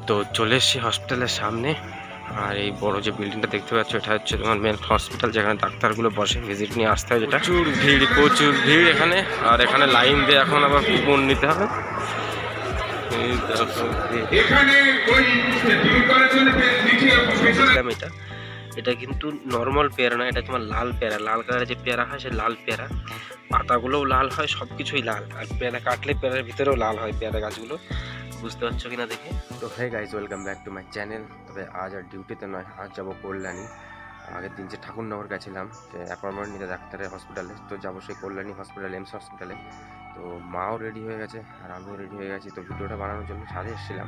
তো চলে এসেছি হসপিটালের সামনে। আর এই বড় যে বিল্ডিংটা দেখতে পাচ্ছ, এটা হচ্ছে তোমার মেন হসপিটাল, যেখানে ডাক্তারগুলো বসে ভিজিট নিয়ে আসতে হয়। যেটা প্রচুর ভিড় এখানে। আর এখানে লাইন দিয়ে এখন আবার কুপন নিতে হবে। এটা কিন্তু নর্মাল পেয়ারা না, এটা তোমার লাল পেয়ারা। লাল কালারের যে পেয়ারা হয় সে লাল পেয়ারা, পাতাগুলোও লাল হয়, সব কিছুই লাল। আর পেয়ারা কাটলে পেয়ারার ভিতরেও লাল হয় পেয়ারা গাছগুলো। বুঝতে পারছো কিনা দেখে। তো hey guys, welcome back to my channel. তবে আজ আর ডিউটিতে নয়, আজ যাবো কল্যাণী। আগের দিন যে ঠাকুরনগর গেছিলাম যে অ্যাপয়েন্টমেন্ট নিতে ডাক্তারের হসপিটালে, তো যাবো সেই কল্যাণী হসপিটাল, এমস হসপিটালে। তো মাও রেডি হয়ে গেছে আর আমিও রেডি হয়ে গেছি। তো ভিডিওটা বানানোর জন্য ছাদে এসেছিলাম,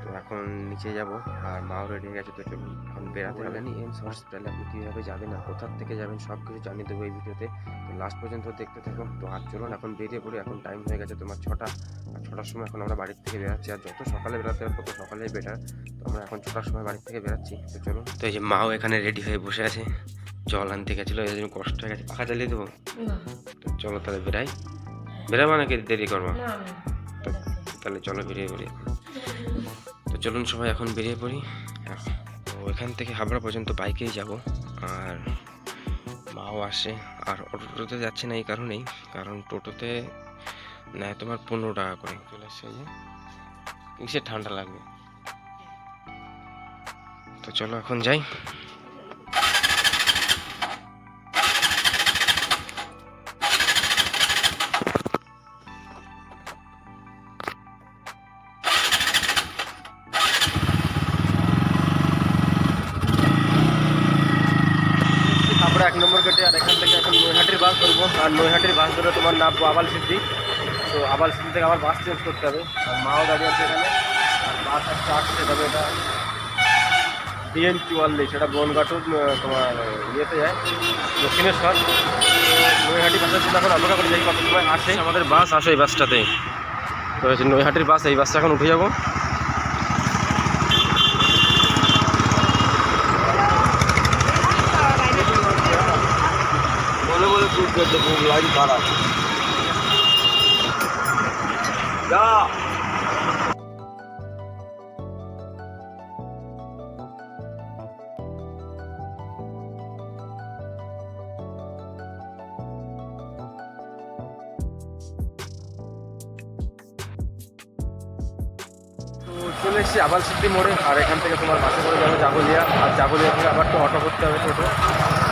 তো এখন নিচে যাব আর মাও রেডি হয়ে গেছে। তো চলুন এখন বেড়াতে কল্যাণী এমস হসপিটালে আপনি কীভাবে যাবেন আর কোথার থেকে যাবেন সব কিছু জানিয়ে দেবো এই ভিডিওতে। তো লাস্ট পর্যন্ত দেখতে থাকো। তো আর চলুন এখন বেরিয়ে পড়ি। এখন টাইম হয়ে গেছে তোমার 6টা, আর 6টার সময় এখন আমরা বাড়ির থেকে বেরাচ্ছি। আর যত সকালে বেরোতে হবে তত সকালেই বেটার। তো আমরা এখন 6টার সময় বাড়ির থেকে বেরাচ্ছি। তো চলুন। তো এই যে মাও এখানে রেডি হয়ে বসে আছে, জল আনতে গেছিলো, এই জন্য কষ্ট হয়ে গেছে। পাখা চালিয়ে দেবো? তো চলো তাহলে বেরাই। বেরাবো নাকি দেরি করবো? তাহলে চলো বেরিয়ে পড়ি। তো চলুন সবাই এখন বেরিয়ে পড়ি। তো এখান থেকে হাবড়া পর্যন্ত বাইকেই যাব। আর মাও আসে। আর অটোতে যাচ্ছে না এই কারণেই, কারণ টোটোতে নেয় তোমার 15 টাকা করে। চলে আসছে যে কিসে ঠান্ডা লাগবে। তো চলো এখন যাই। আমরা 1 নম্বর গেটে। আর এখান থেকে এখন নৈহাটির বাস ধরবো। আর নৈহাটির বাস ধরে তোমার নামবো আবাল সিদ্ধি। তো আবাল সিদ্ধি থেকে আবার বাস চেঞ্জ করতে হবে। আর মাও দাঁড়িয়ে আছে এখানে। আর বাস একটা আসছে, তবে এটা DN44, সেটা বনগাঁটুর তোমার ইয়েতে যায়, দক্ষিণেশ্বর। নৈহাটি বাসের জন্য এখন অপেক্ষা করে যাই কত সময় আসে আমাদের বাস। আসে এই বাসটাতে। তো হচ্ছে নৈহাটির বাস, এই বাসটা এখন উঠে যাবো। লাইন খারাপ। চলে এসেছি আবাল সিদ্ধি মোড়ে। আর এখান থেকে তোমার বাসে করে যাবো জাগলিয়া। আর জাগলিয়া থেকে আবার তো অটো করতে হবে, টোটো।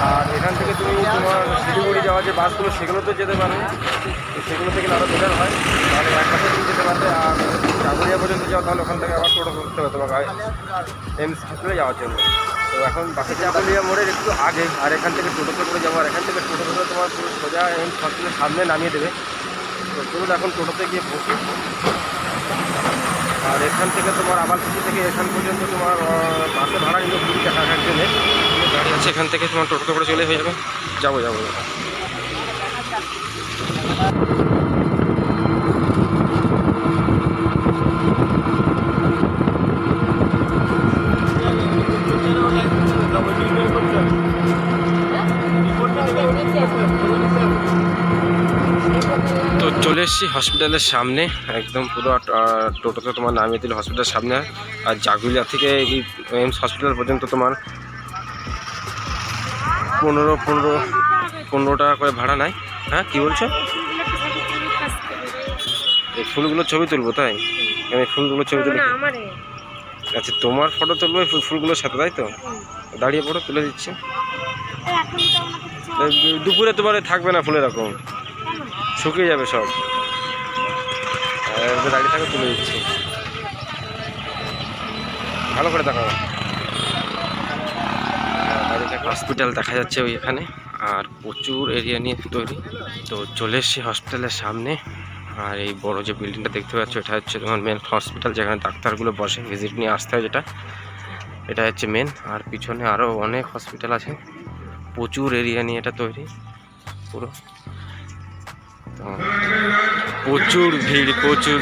আর এখান থেকে তুমি তোমার শিলিগুড়ি যাওয়া যে বাসগুলো, সেগুলো তো যেতে পারো। তো সেগুলো থেকে আরও বেটার হয়, তাহলে এক পাশে তুমি যেতে পারবে। আর জাগলিয়া পর্যন্ত যাও, তাহলে ওখান থেকে আবার টোটো করতে হবে তোমাকে এমস হসপিটালে যাওয়ার জন্য। তো এখন বাসে জাগলিয়া মোড়ের একটু আগে। আর এখান থেকে টোটোতে করে যাবো। আর এখান থেকে টোটো করে তোমার পুরো সোজা এমস হসপিটালের সামনে নামিয়ে দেবে। তো চলুন এখন টোটোতে গিয়ে বসি। আর এখান থেকে তোমার আবালসিটি থেকে এখান পর্যন্ত তোমার বাসে ভাড়া নিল 20 টাকা একজনের। গাড়ি আছে এখান থেকে, তোমার টোটোতে করে চলে হয়ে যাবে। যাবো। তো চলে এসেছি হসপিটালের সামনে একদম। পুরো টোটোতে তোমার নামিয়ে দিল হসপিটালের সামনে। আর জাগুলিয়া থেকে এই এমস হসপিটাল পর্যন্ত তোমার 15 টাকা করে ভাড়া নেয়। হ্যাঁ কি বলছো? এই ফুলগুলো ছবি তুলবো, তাই? এই ফুলগুলো ছবি তুলবো। আচ্ছা, তোমার ফটো তুলবো এই ফুলগুলোর সাথে, তাই তো? দাঁড়িয়ে পড়ো, তুলে দিচ্ছি। দুপুরে তোমার থাকবে না ফুল, এরকম শুকিয়ে যাবে সব। দাঁড়িয়ে থাকে, তুলে দিচ্ছি। ভালো করে দেখাবো। হসপিটাল দেখা যাচ্ছে ওই এখানে। আর প্রচুর এরিয়া নিয়ে তৈরি। তো চলে এসেছি হসপিটালের সামনে। আর এই বড় যে বিল্ডিংটা দেখতে পাচ্ছ, এটা হচ্ছে তোমার মেন হসপিটাল, যেখানে ডাক্তারগুলো বসে ভিজিট নিয়ে আসতে হয়। যেটা এটা হচ্ছে মেন। আর পিছনে আরও অনেক হসপিটাল আছে, প্রচুর এরিয়া নিয়ে এটা তৈরি পুরো। তো প্রচুর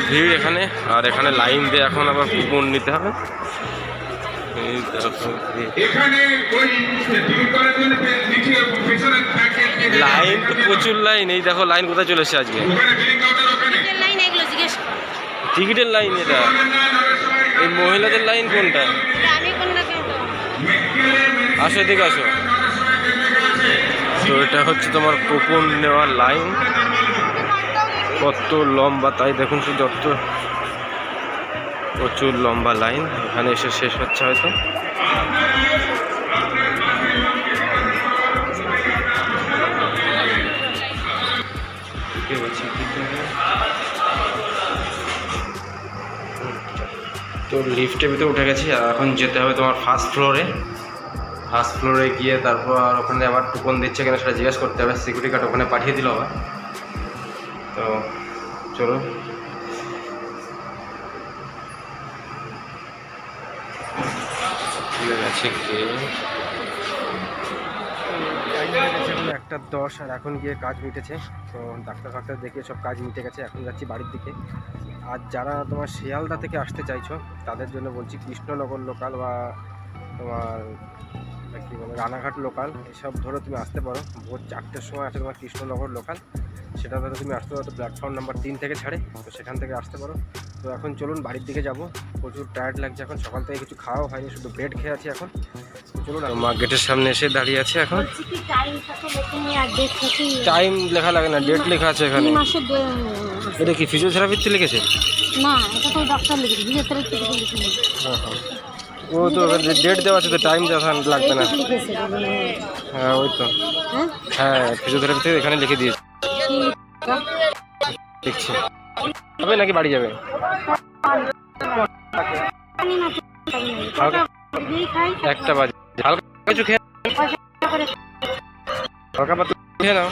ভিড় এখানে। আর এখানে লাইন দিয়ে এখন আবার কুপন নিতে হবে। লাইন তো প্রচুর লাইন। এই দেখো লাইন কোথায় চলে এসেছে আজকে। টিকিটের লাইন এটা। এই মহিলাদের লাইন কোনটা? আসো এদিকে আসো। তো এটা হচ্ছে তোমার কুপন নেওয়ার লাইন, কত লম্বা তাই দেখুন, শুধু যত প্রচুর লম্বা লাইন। এখানে এসে শেষ হচ্ছে হয়তো। তো লিফটের ভিতরে উঠে গেছি, আর এখন যেতে হবে তোমার ফার্স্ট ফ্লোরে গিয়ে তারপর ওখানে আবার কুপন দিচ্ছে কিনা সেটা জিজ্ঞেস করতে হবে। সিকিউরিটি গার্ড ওখানে পাঠিয়ে দিল আবার। তো চলো, আছে কে 1:10 আর এখন গিয়ে কাজ মিটেছে। তো ডাক্তার দেখিয়ে সব কাজ মিটে গেছে, এখন যাচ্ছি বাড়ির দিকে। আর যারা তোমার শিয়ালদা থেকে আসতে চাইছো তাদের জন্য বলছি, কৃষ্ণনগর লোকাল বা তোমার কী বলে রানাঘাট লোকাল, এসব ধরো তুমি আসতে পারো। ভোর 4টের সময় আছে তোমার কৃষ্ণনগর লোকাল, সেটা ধরো তুমি আসতে পারো। প্ল্যাটফর্ম নাম্বার 3 থেকে ছাড়ে, তো সেখান থেকে আসতে পারো। তো এখন চলুন বাড়ির দিকে যাব, প্রচুর টায়ার্ড লাগছে এখন, সকাল থেকে কিছু খাওয়াও হয়নি, শুধু ব্রেড খেয়ে আছি এখন। চলুন, মা গেটের সামনে এসে দাঁড়িয়ে আছে এখন। টাইম লেখা লাগে না, ডেট লেখা আছে এখানে। এটা কি ফিজিওথেরাপিতে লিখেছে? না, এটা তো ডাক্তার লিখেছে, ফিজিওথেরাপিতে লিখেছে। ও তো ডেট দেওয়া আছে, তো টাইম দেওয়া লাগবে না। হ্যাঁ ওই তো, হ্যাঁ ফিজিওথেরাপি থেকে এখানে লিখে দিয়েছে। দেখছি হবে নাকি বাড়ি যাবে? একটা বাজে, হালকা কিছু খেয়ে, হালকা পাতলা খেয়ে নাও।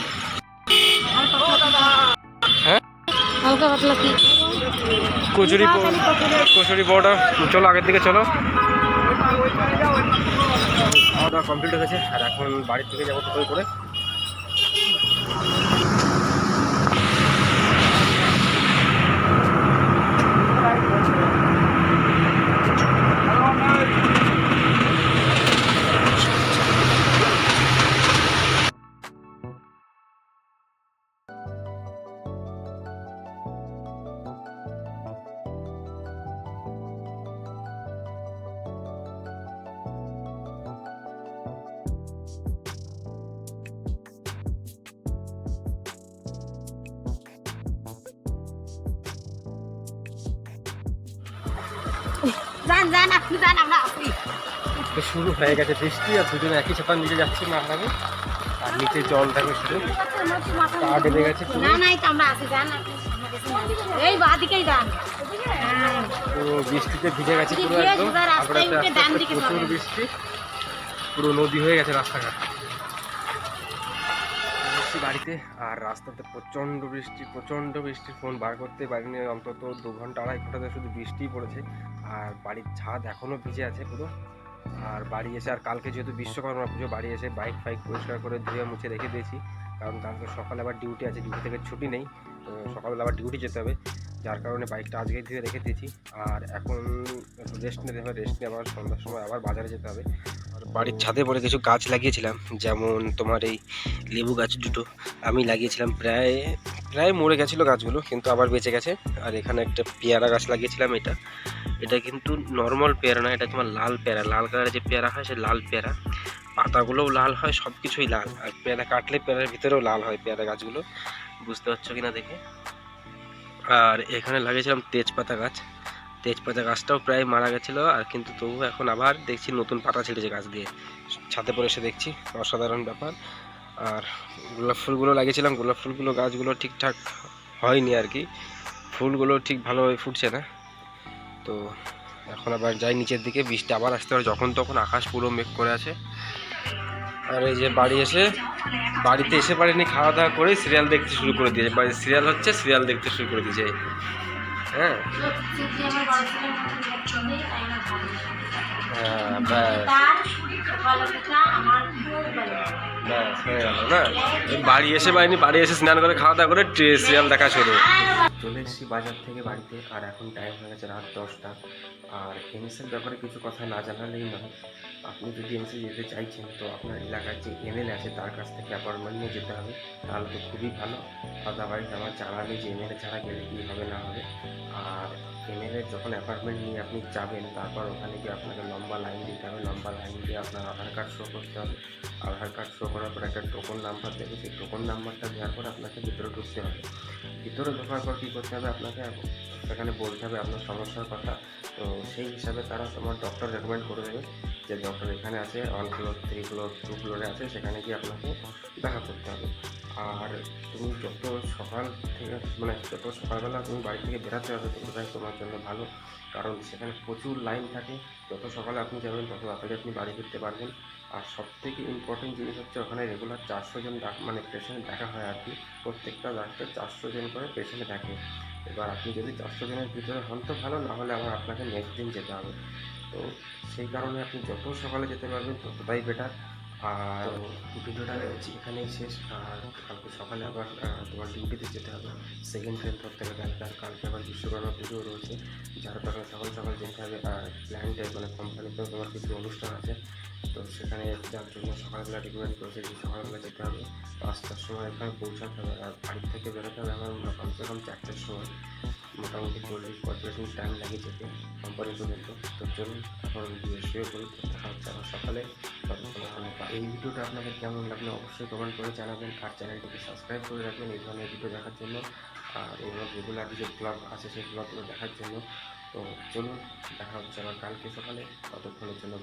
হ্যাঁ হালকা পাতলা কি কচুরি পাউডার। চলো আগের দিকে চলো। খাওয়া দাওয়া কমপ্লিট হয়ে গেছে, আর এখন বাড়ির থেকে যাবো টোটোয় করে। তো শুরু হয়ে গেছে বৃষ্টি, আর দুজনে একই ছাতার নিচে যাচ্ছি না হবে, আর নিচে জল থাকে শুধু, পা ডেবে গেছে। তো বৃষ্টিতে ভিজে গেছে পুরো একদম, প্রচুর বৃষ্টি, পুরো নদী হয়ে গেছে রাস্তাঘাট। বাড়িতে, আর রাস্তাতে প্রচণ্ড বৃষ্টি, ফোন বার করতে পারিনি, অন্তত 2 ঘন্টা 2.5 ঘন্টাতে শুধু বৃষ্টিই পড়েছে। আর বাড়ির ছাদ এখনও ভিজে আছে পুরো। আর বাড়ি এসে, আর কালকে যেহেতু বিশ্বকর্মা পুজো, বাড়ি এসে বাইক পরিষ্কার করে ধুয়ে মুছে রেখে দিয়েছি, কারণ কালকে সকালে আবার ডিউটি আছে, ডিউটি থেকে ছুটি নেই, তো সকালবেলা আবার ডিউটি যেতে হবে, যার কারণে বাইকটা আজকেই ধুয়ে রেখে দিয়েছি। আর এখন রেস্ট নিতে হবে, রেস্ট নিয়ে আবার সন্ধ্যার সময় আবার বাজারে যেতে হবে। আর বাড়ির ছাদে পরে কিছু গাছ লাগিয়েছিলাম, যেমন তোমার এই লেবু গাছ দুটো আমি লাগিয়েছিলাম, প্রায় মরে গেছিলো গাছগুলো, কিন্তু আবার বেঁচে গেছে। আর এখানে একটা পেয়ারা গাছ লাগিয়েছিলাম, এটা কিন্তু নর্মাল পেয়ারা না, এটা তোমার লাল পেয়ারা, লাল কালারের যে পেয়ারা হয় সে লাল পেয়ারা, পাতাগুলোও লাল হয়, সব কিছুই লাল। আর পেয়ারা কাটলে পেয়ারার ভিতরেও লাল হয় পেয়ারা গাছগুলো, বুঝতে পারছো কিনা দেখে। আর এখানে লাগিয়েছিলাম তেজপাতা গাছটাও প্রায় মারা গেছিলো, আর কিন্তু তবু এখন আবার দেখছি নতুন পাতা ছেড়েছে গাছ দিয়ে, ছাদে পরে এসে দেখছি, অসাধারণ ব্যাপার। আর গোলাপ ফুলগুলো লাগিয়েছিলাম, গোলাপ ফুলগুলো গাছগুলো ঠিকঠাক হয়নি আর কি, ফুলগুলো ঠিক ভালোভাবে ফুটছে না। তো এখন আবার যাই নিচের দিকে, বৃষ্টি আবার আসতে পারে যখন তখন, আকাশ পুরো মেঘ করে আছে। আর এই যে বাড়িতে এসে পারিনি, খাওয়া দাওয়া করে সিরিয়াল দেখতে শুরু করে দিয়েছে, বাড়িতে সিরিয়াল হচ্ছে, সিরিয়াল দেখতে শুরু করে দিয়েছে। হ্যাঁ বাড়ি এসে স্নান করে খাওয়া দাওয়া করে সিরিয়াল দেখা শুরু। চলে এসেছি বাজার থেকে বাড়িতে, আর এখন টাইম হয়ে গেছে রাত 10টা। আর এমএসের ব্যাপারে কিছু কথা না জানালেই নয়, আপনি যদি এমএসে যেতে চাইছেন তো আপনার এলাকার যে এমএলএ আছে তার কাছ থেকে অ্যাপয়েন্টমেন্ট নিয়ে যেতে হবে, তাহলে তো খুবই ভালো। আদারওয়াইজ আমার জানালে যে এমএলএ ছাড়া গেলে কী হবে না হবে। আর এমএলএ যখন অ্যাপার্টমেন্ট নিয়ে আপনি যাবেন, তারপর ওখানে গিয়ে আপনাকে লম্বা লাইন দিতে হবে। লম্বা লাইন দিয়ে আপনার আধার কার্ড শো করতে হবে। আধার কার্ড শো করার পর একটা টোকন নাম্বার দেবে, সেই টোকন নাম্বারটা দেওয়ার পর আপনাকে ভিতরে ঢুকতে হবে। ভিতরে ঢোকার পর কী করতে হবে, আপনাকে সেখানে বলতে হবে আপনার সমস্যার কথা। তো সেই হিসাবে তারা তোমার ডক্টর রেকমেন্ড করে দেবে যে ডক্টর এখানে আছে, 1 ফ্লোর, 3 ফ্লোর, 2 ফ্লোরে আছে, সেখানে গিয়ে আপনাকে দেখা করতে হবে। আর তুমি যত সকাল থেকে মানে যত সকালবেলা তুমি বাড়ি থেকে বেরাতে হবে ততটাই তোমার জন্য ভালো, কারণ সেখানে প্রচুর লাইন থাকে। যত সকালে আপনি যাবেন তত তাড়াতাড়ি আপনি বাড়ি ফিরতে পারবেন। আর সবথেকে ইম্পর্টেন্ট জিনিস হচ্ছে ওখানে রেগুলার 400 জন মানে পেশেন্ট দেখা হয় আর কি। প্রত্যেকটা ডাক্তার 400 জন করে পেশেন্ট দেখে। এবার আপনি যদি 400 জনের ভিতরে হন তো ভালো, না হলে আবার আপনাকে নেক্সট দিন যেতে হবে। তো সেই কারণে আপনি যত সকালে যেতে পারবেন ততটাই বেটার। আর ভিডিওটা এখানেই শেষ। আর কালকে সকালে আবার তোমার ডিউটিতে যেতে হবে, সেকেন্ড ট্রেন ধরতে হবে কালকে। আর কালকে আবার বিশ্বকর্মা পুজোও রয়েছে, যার কারণে সকাল সকাল যেতে হবে। আর প্ল্যান্টে মানে কোম্পানিতেও তোমার কিছু অনুষ্ঠান আছে, তো সেখানে যার জন্য সকালবেলা রিকমেন্ড করেছে যে সকালবেলা যেতে হবে। 5টার সময় এখানে পৌঁছাতে হবে। আর বাড়ি থেকে বেরোতে হবে আমার কমসে কম 4টার সময়। মোটামুটি 40-45 মিনিট টাইম লাগে যেতে কোম্পানি পর্যন্ত। তো চলুন এখন শুয়ে পড়ি, দেখা হচ্ছে আবার সকালে। এই ভিডিওটা আপনাদের কেমন লাগলো অবশ্যই কমেন্ট করে জানাবেন। আর চ্যানেলটিকে সাবস্ক্রাইব করে রাখবেন এই ধরনের ভিডিও দেখার জন্য, আর এগুলো রেগুলার যে ব্লগ আছে সেই ব্লগগুলো দেখার জন্য। তো চলুন দেখা হচ্ছে আবার কালকে সকালে, ততক্ষণের জন্য